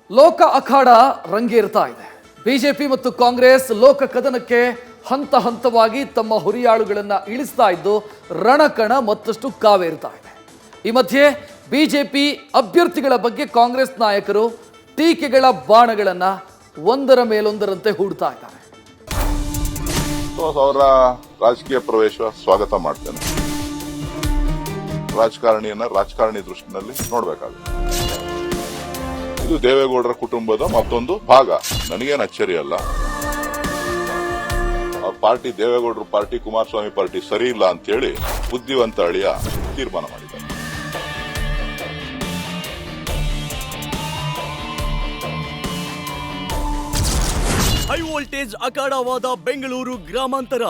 ಲೋಕ ಅಖಾಡ ರಂಗೇರ್ತಾ ಇದೆ. ಬಿಜೆಪಿ ಮತ್ತು ಕಾಂಗ್ರೆಸ್ ಲೋಕ ಕದನಕ್ಕೆ ಹಂತ ಹಂತವಾಗಿ ತಮ್ಮ ಹುರಿಯಾಳುಗಳನ್ನು ಇಳಿಸ್ತಾ ಇದ್ದು ರಣಕಣ ಮತ್ತಷ್ಟು ಕಾವೇರ್ತಾ ಇದೆ. ಈ ಮಧ್ಯೆ ಬಿಜೆಪಿ ಅಭ್ಯರ್ಥಿಗಳ ಬಗ್ಗೆ ಕಾಂಗ್ರೆಸ್ ನಾಯಕರು ಟೀಕೆಗಳ ಬಾಣಗಳನ್ನು ಒಂದರ ಮೇಲೊಂದರಂತೆ ಹೂಡ್ತಾ ಇದ್ದಾರೆ. ಅವರ ರಾಜಕೀಯ ಪ್ರವೇಶ ಸ್ವಾಗತ ಮಾಡ್ತೇನೆ. ರಾಜಕಾರಣಿಯನ್ನ ರಾಜಕಾರಣಿ ದೃಷ್ಟಿನಲ್ಲಿ ನೋಡ್ಬೇಕಾಗುತ್ತೆ. ಇದು ದೇವೇಗೌಡರ ಕುಟುಂಬದ ಮತ್ತೊಂದು ಭಾಗ. ನನಗೇನು ಅಚ್ಚರಿ ಅಲ್ಲ. ಆ ಪಾರ್ಟಿ ದೇವೇಗೌಡರ ಪಾರ್ಟಿ, ಕುಮಾರಸ್ವಾಮಿ ಪಾರ್ಟಿ ಸರಿ ಇಲ್ಲ ಅಂತೇಳಿ ಬುದ್ಧಿವಂತ ಅಳಿಯ ತೀರ್ಮಾನ ಮಾಡಿದ್ದಾರೆ. ಹೈ ವೋಲ್ಟೇಜ್ ಅಖಾಡವಾದ ಬೆಂಗಳೂರು ಗ್ರಾಮಾಂತರ.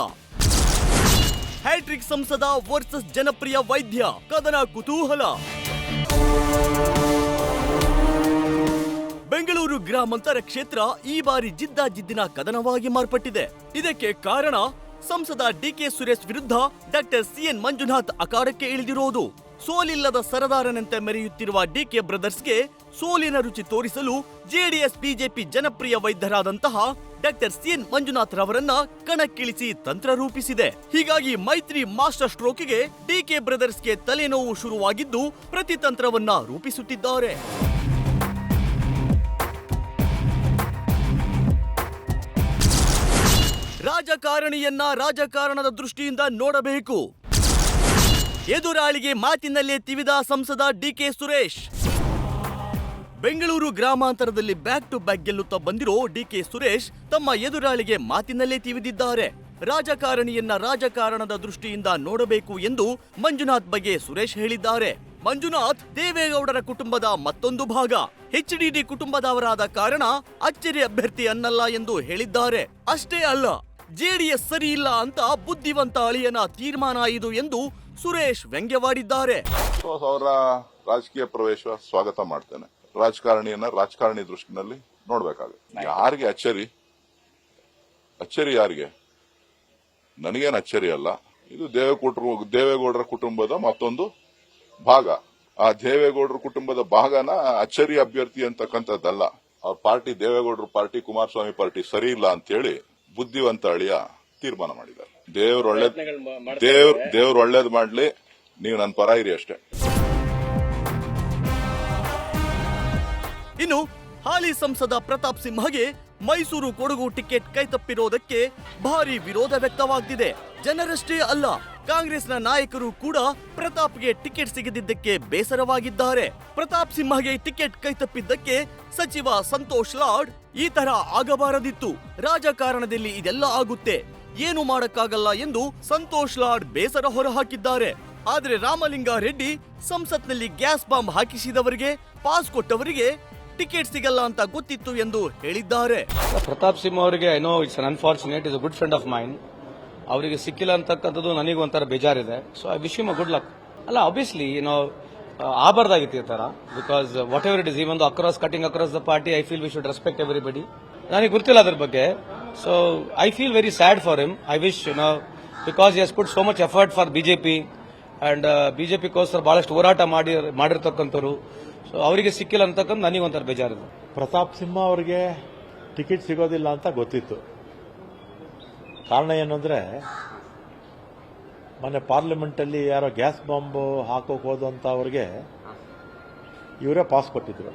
ಹ್ಯಾಟ್ರಿಕ್ ಸಂಸದ ವರ್ಸಸ್ ಜನಪ್ರಿಯ ವೈದ್ಯ, ಕದನ ಕುತೂಹಲ. ಬೆಂಗಳೂರು ಗ್ರಾಮಾಂತರ ಕ್ಷೇತ್ರ ಈ ಬಾರಿ ಜಿದ್ದಾಜಿದ್ದಿನ ಕದನವಾಗಿ ಮಾರ್ಪಟ್ಟಿದೆ. ಇದಕ್ಕೆ ಕಾರಣ ಸಂಸದ ಡಿಕೆ ಸುರೇಶ್ ವಿರುದ್ಧ ಡಾಕ್ಟರ್ ಸಿಎನ್ ಮಂಜುನಾಥ್ ಅಖಾಡಕ್ಕೆ ಇಳಿದಿರುವುದು. ಸೋಲಿಲ್ಲದ ಸರದಾರನಂತೆ ಮೆರೆಯುತ್ತಿರುವ ಡಿಕೆ ಬ್ರದರ್ಸ್ಗೆ ಸೋಲಿನ ರುಚಿ ತೋರಿಸಲು ಜೆಡಿಎಸ್ ಬಿಜೆಪಿ ಜನಪ್ರಿಯ ವೈದ್ಯರಾದಂತಹ ಡಾಕ್ಟರ್ ಸಿಎನ್ ಮಂಜುನಾಥ್ ರವರನ್ನ ಕಣಕ್ಕಿಳಿಸಿ ತಂತ್ರ ರೂಪಿಸಿದೆ. ಹೀಗಾಗಿ ಮೈತ್ರಿ ಮಾಸ್ಟರ್ ಸ್ಟ್ರೋಕ್ಗೆ ಡಿಕೆ ಬ್ರದರ್ಸ್ಗೆ ತಲೆನೋವು ಶುರುವಾಗಿದ್ದು ಪ್ರತಿತಂತ್ರವನ್ನ ರೂಪಿಸುತ್ತಿದ್ದಾರೆ. ರಾಜಕಾರಣಿಯನ್ನ ರಾಜಕಾರಣದ ದೃಷ್ಟಿಯಿಂದ ನೋಡಬೇಕು. ಎದುರಾಳಿಗೆ ಮಾತಿನಲ್ಲೇ ತಿವಿದ ಸಂಸದ ಡಿಕೆ ಸುರೇಶ್. ಬೆಂಗಳೂರು ಗ್ರಾಮಾಂತರದಲ್ಲಿ ಬ್ಯಾಕ್ ಟು ಬ್ಯಾಕ್ ಗೆಲ್ಲುತ್ತಾ ಬಂದಿರೋ ಡಿಕೆ ಸುರೇಶ್ ತಮ್ಮ ಎದುರಾಳಿಗೆ ಮಾತಿನಲ್ಲೇ ತಿವಿದಿದ್ದಾರೆ. ರಾಜಕಾರಣಿಯನ್ನ ರಾಜಕಾರಣದ ದೃಷ್ಟಿಯಿಂದ ನೋಡಬೇಕು ಎಂದು ಮಂಜುನಾಥ್ ಬಗ್ಗೆ ಸುರೇಶ್ ಹೇಳಿದ್ದಾರೆ. ಮಂಜುನಾಥ್ ದೇವೇಗೌಡರ ಕುಟುಂಬದ ಮತ್ತೊಂದು ಭಾಗ. ಎಚ್ಡಿಡಿ ಕುಟುಂಬದವರಾದ ಕಾರಣ ಅಚ್ಚರಿ ಅಭ್ಯರ್ಥಿ ಅನ್ನಲ್ಲ ಎಂದು ಹೇಳಿದ್ದಾರೆ. ಅಷ್ಟೇ ಅಲ್ಲ, ಜೆಡಿಎಸ್ ಸರಿ ಇಲ್ಲ ಅಂತ ಬುದ್ಧಿವಂತ ಅಳಿಯನ ತೀರ್ಮಾನ ಇದು ಎಂದು ಸುರೇಶ್ ವ್ಯಂಗ್ಯವಾಡಿದ್ದಾರೆ. ಅವರ ರಾಜಕೀಯ ಪ್ರವೇಶ ಸ್ವಾಗತ ಮಾಡ್ತೇನೆ. ರಾಜಕಾರಣಿಯನ್ನ ರಾಜಕಾರಣಿ ದೃಷ್ಟಿನಲ್ಲಿ ನೋಡ್ಬೇಕಾಗುತ್ತೆ. ಯಾರಿಗೆ ಅಚ್ಚರಿ ಯಾರಿಗೆ? ನನಗೇನು ಅಚ್ಚರಿ ಅಲ್ಲ. ಇದು ದೇವೇಗೌಡರ ಕುಟುಂಬದ ಮತ್ತೊಂದು ಭಾಗ. ಆ ದೇವೇಗೌಡರ ಕುಟುಂಬದ ಭಾಗನ ಅಚ್ಚರಿ ಅಭ್ಯರ್ಥಿ ಅಂತಕ್ಕಂಥದ್ದಲ್ಲ. ಆ ಪಾರ್ಟಿ ದೇವೇಗೌಡರ ಪಾರ್ಟಿ, ಕುಮಾರಸ್ವಾಮಿ ಪಾರ್ಟಿ ಸರಿ ಇಲ್ಲ ಅಂತೇಳಿ ಬುದ್ಧಿವಂತ ಅಳಿಯ ತೀರ್ಮಾನ ಮಾಡಿದ್ದಾರೆ. ದೇವ್ರು ಒಳ್ಳೇದ್ ಮಾಡ್ಲಿ, ನೀವು ನನ್ನ ಪರ ಇರಿ ಅಷ್ಟೇ. ಇನ್ನು ಹಾಲಿ ಸಂಸದ ಪ್ರತಾಪ್ ಸಿಂಹಗೆ ಮೈಸೂರು ಕೊಡಗು ಟಿಕೆಟ್ ಕೈತಪ್ಪಿರೋದಕ್ಕೆ ಭಾರಿ ವಿರೋಧ ವ್ಯಕ್ತವಾಗ್ತಿದೆ. ಜನರಷ್ಟೇ ಅಲ್ಲ, ಕಾಂಗ್ರೆಸ್ನ ನಾಯಕರು ಕೂಡ ಪ್ರತಾಪ್ಗೆ ಟಿಕೆಟ್ ಸಿಗದಿದ್ದಕ್ಕೆ ಬೇಸರವಾಗಿದ್ದಾರೆ. ಪ್ರತಾಪ್ ಸಿಂಹಗೆ ಟಿಕೆಟ್ ಕೈತಪ್ಪಿದ್ದಕ್ಕೆ ಸಚಿವ ಸಂತೋಷ್ ಲಾಡ್ ಈ ತರ ಆಗಬಾರದಿತ್ತು, ರಾಜಕಾರಣದಲ್ಲಿ ಇದೆಲ್ಲ ಆಗುತ್ತೆ, ಏನು ಮಾಡಕ್ಕಾಗಲ್ಲ ಎಂದು ಸಂತೋಷ್ ಲಾಡ್ ಬೇಸರ ಹೊರಹಾಕಿದ್ದಾರೆ. ಆದ್ರೆ ರಾಮಲಿಂಗಾರೆಡ್ಡಿ ಸಂಸತ್ನಲ್ಲಿ ಗ್ಯಾಸ್ ಬಾಂಬ್ ಹಾಕಿಸಿದವರಿಗೆ, ಪಾಸ್ ಕೊಟ್ಟವರಿಗೆ ಟಿಕೆಟ್ ಸಿಗಲ್ಲ ಅಂತ ಗೊತ್ತಿತ್ತು ಎಂದು ಹೇಳಿದ್ದಾರೆ. ಪ್ರತಾಪ್ ಸಿಂಹ ಅವರಿಗೆ I know it's un unfortunate, is a good friend of mine. ಅವರಿಗೆ ಸಿಕ್ಕಿಲ್ಲ ಅಂತಕ್ಕಂಥದ್ದು ನನಗೆ ಒಂಥರ ಬೇಜಾರಿದೆ. So I wish him a good luck. ಅಲ್ಲ, ಆಬ್ವಿಯಸ್ಲಿ ಆಗಬಾರ್ದಾಗಿತ್ತು ಈ ತರ, because whatever it is, even cutting across the party, I feel we should respect everybody. ನನಗೆ ಗೊತ್ತಿಲ್ಲ ಅದ್ರ ಬಗ್ಗೆ. So I feel very sad for him. I wish because he has put so much effort for BJP and ಬಿಜೆಪಿಗೋಸ್ಕರ ಬಹಳಷ್ಟು ಹೋರಾಟ ಮಾಡಿರ್ತಕ್ಕಂಥವ್ರು. So ಅವರಿಗೆ ಸಿಕ್ಕಿಲ್ಲ ಅಂತಕ್ಕಂಥ ನನಗೆ ಒಂಥರ ಬೇಜಾರಿದೆ. ಪ್ರತಾಪ್ ಸಿಂಹ ಅವರಿಗೆ ಟಿಕೆಟ್ ಸಿಗೋದಿಲ್ಲ ಅಂತ ಗೊತ್ತಿತ್ತು. ಕಾರಣ ಏನಂದ್ರೆ, ಮೊನ್ನೆ ಪಾರ್ಲಿಮೆಂಟಲ್ಲಿ ಯಾರೋ ಗ್ಯಾಸ್ ಬಾಂಬ್ ಹಾಕೋಕೆ ಹೋದಂತ ಅವ್ರಿಗೆ ಇವರೇ ಪಾಸ್ ಕೊಟ್ಟಿದ್ರು.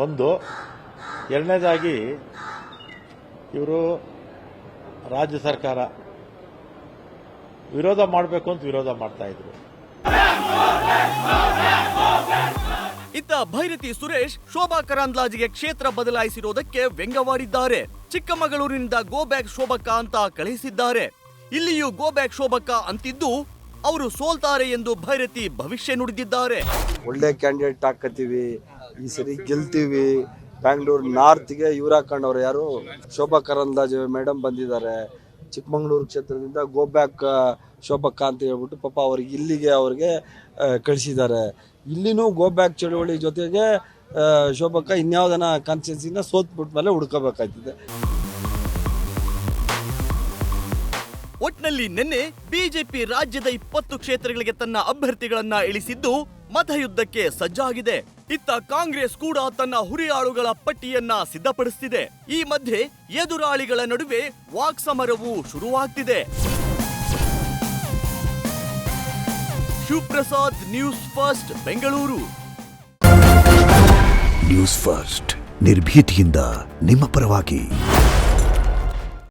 ಒಂದು. ಎರಡನೇದಾಗಿ ಇವರು ರಾಜ್ಯ ಸರ್ಕಾರ ವಿರೋಧ ಮಾಡಬೇಕು ಅಂತ ವಿರೋಧ ಮಾಡ್ತಾ ಇದ್ರು. ಇತ್ತ ಭೈರತಿ ಸುರೇಶ್ ಶೋಭಾ ಕರಂದ್ಲಾಜೆಗೆ ಕ್ಷೇತ್ರ ಬದಲಾಯಿಸಿರೋದಕ್ಕೆ ವ್ಯಂಗ್ಯವಾಡಿದ್ದಾರೆ. ಚಿಕ್ಕಮಗಳೂರಿನಿಂದ ಗೋ ಬ್ಯಾಕ್ ಶೋಭಕ್ಕ ಅಂತ ಕಳುಹಿಸಿದ್ದಾರೆ. ಇಲ್ಲಿಯೂ ಗೋ ಬ್ಯಾಕ್ ಶೋಭಕ್ಕ ಅಂತಿದ್ದು ಅವರು ಸೋಲ್ತಾರೆ ಎಂದು ಭೈರತಿ ಭವಿಷ್ಯ ನುಡಿದಿದ್ದಾರೆ. ಒಳ್ಳೆ ಕ್ಯಾಂಡಿಡೇಟ್ ಹಾಕತ್ತೀವಿ, ಈ ಸರಿ ಗೆಲ್ತೀವಿ. ಬ್ಯಾಂಗ್ಳೂರು ನಾರ್ತ್ಗೆ ಇವ್ರು ಹಾಕೊಂಡವ್ರು, ಯಾರು ಶೋಭಾ ಕರಂದ್ಲಾಜೆ ಮೇಡಮ್ ಬಂದಿದ್ದಾರೆ. ಚಿಕ್ಕಮಗಳೂರು ಕ್ಷೇತ್ರದಿಂದ ಗೋ ಬ್ಯಾಕ್ ಶೋಭಕ್ಕ ಅಂತ ಹೇಳ್ಬಿಟ್ಟು ಪಾಪ ಅವ್ರಿಗೆ ಇಲ್ಲಿಗೆ ಅವ್ರಿಗೆ ಕಳಿಸಿದ್ದಾರೆ. ಇಲ್ಲಿನೂ ಗೋ ಬ್ಯಾಕ್ ಚಳವಳಿ ಜೊತೆಗೆ ಶೋಭಕ್ಕ ಇನ್ಯಾವುದನ್ನ ಕಾನ್ಸ್ಟಿಟ್ಯೂನ್ಸಿನ ಸೋತ್ಬಿಟ್ಟ ಮೇಲೆ ಹುಡ್ಕೋಬೇಕಾಗ್ತದೆ. ಒಟ್ನಲ್ಲಿ ನಿನ್ನೆ ಬಿಜೆಪಿ ರಾಜ್ಯದ 20 ಕ್ಷೇತ್ರಗಳಿಗೆ ತನ್ನ ಅಭ್ಯರ್ಥಿಗಳನ್ನ ಇಳಿಸಿದ್ದು ಮತಯುದ್ಧಕ್ಕೆ ಸಜ್ಜಾಗಿದೆ. ಇತ್ತ ಕಾಂಗ್ರೆಸ್ ಕೂಡ ತನ್ನ ಹುರಿಯಾಳುಗಳ ಪಟ್ಟಿಯನ್ನ ಸಿದ್ಧಪಡಿಸುತ್ತಿದೆ. ಈ ಮಧ್ಯೆ ಎದುರಾಳಿಗಳ ನಡುವೆ ವಾಕ್ಸಮರವು ಶುರುವಾಗ್ತಿದೆ. Shivaprasad, news first, Bengaluru. News first ನಿರ್ಭೀತಿಯಿಂದ ನಿಮ್ಮ ಪರವಾಗಿ.